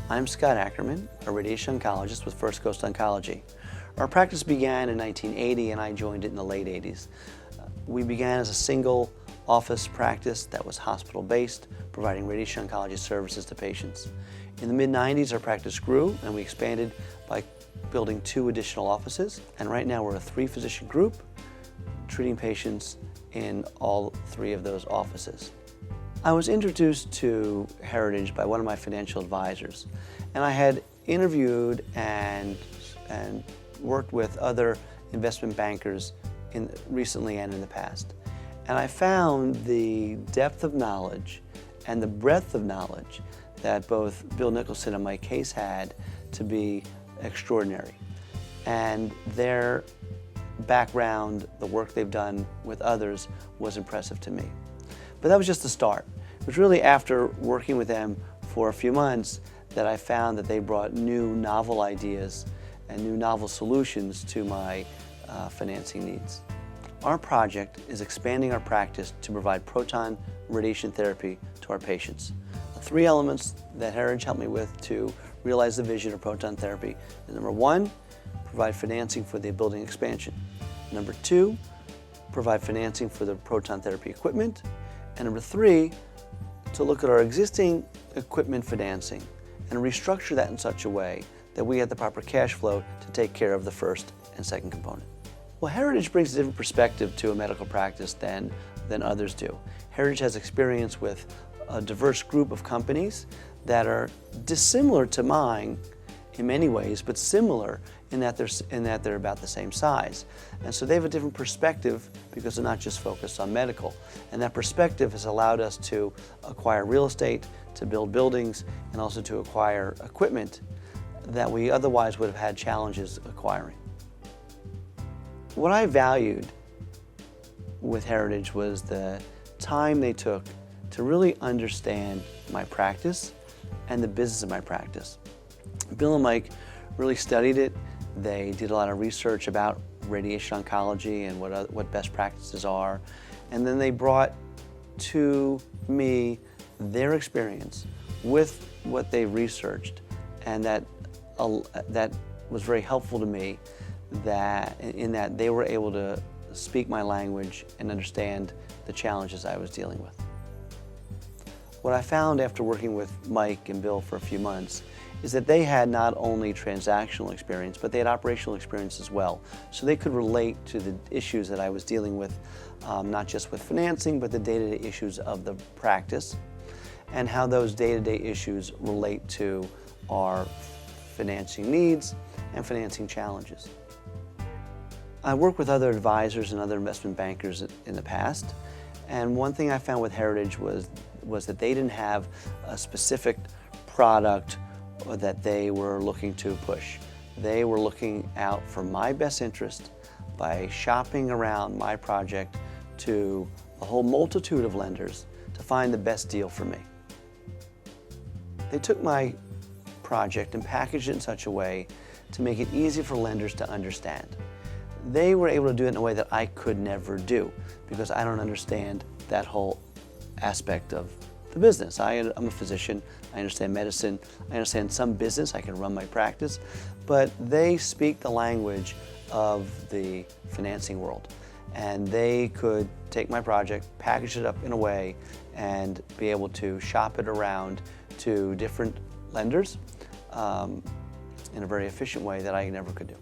I'm Scot Ackerman, a radiation oncologist with First Coast Oncology. Our practice began in 1980 and I joined it in the late 80s. We began as a single office practice that was hospital-based, providing radiation oncology services to patients. In the mid-90s, our practice grew and we expanded by building 2 additional offices. And right now we're a 3-physician group treating patients in all 3 of those offices. I was introduced to Heritage by one of my financial advisors, and I had interviewed and worked with other investment bankers recently and in the past. And I found the depth of knowledge and the breadth of knowledge that both Bill Nicholson and Mike Case had to be extraordinary. And their background, the work they've done with others, was impressive to me. But that was just the start. It was really after working with them for a few months that I found that they brought new novel ideas and new novel solutions to my financing needs. Our project is expanding our practice to provide proton radiation therapy to our patients. The 3 elements that Heritage helped me with to realize the vision of proton therapy is: number 1, provide financing for the building expansion. Number 2, provide financing for the proton therapy equipment. And number 3, to look at our existing equipment financing and restructure that in such a way that we have the proper cash flow to take care of the first and second component. Well, Heritage brings a different perspective to a medical practice than others do. Heritage has experience with a diverse group of companies that are dissimilar to mine in many ways, but similar in that they're about the same size. And so they have a different perspective because they're not just focused on medical. And that perspective has allowed us to acquire real estate, to build buildings, and also to acquire equipment that we otherwise would have had challenges acquiring. What I valued with Heritage was the time they took to really understand my practice and the business of my practice. Bill and Mike really studied it. They did a lot of research about radiation oncology and what best practices are. And then they brought to me their experience with what they researched, and that was very helpful to me in that they were able to speak my language and understand the challenges I was dealing with. What I found after working with Mike and Bill for a few months is that they had not only transactional experience, but they had operational experience as well. So they could relate to the issues that I was dealing with, not just with financing, but the day-to-day issues of the practice, and how those day-to-day issues relate to our financing needs and financing challenges. I worked with other advisors and other investment bankers in the past, and one thing I found with Heritage was that they didn't have a specific product that they were looking to push. They were looking out for my best interest by shopping around my project to a whole multitude of lenders to find the best deal for me. They took my project and packaged it in such a way to make it easy for lenders to understand. They were able to do it in a way that I could never do because I don't understand that whole aspect of the business. I'm a physician, I understand medicine, I understand some business, I can run my practice, but they speak the language of the financing world. And they could take my project, package it up in a way, and be able to shop it around to different lenders in a very efficient way that I never could do.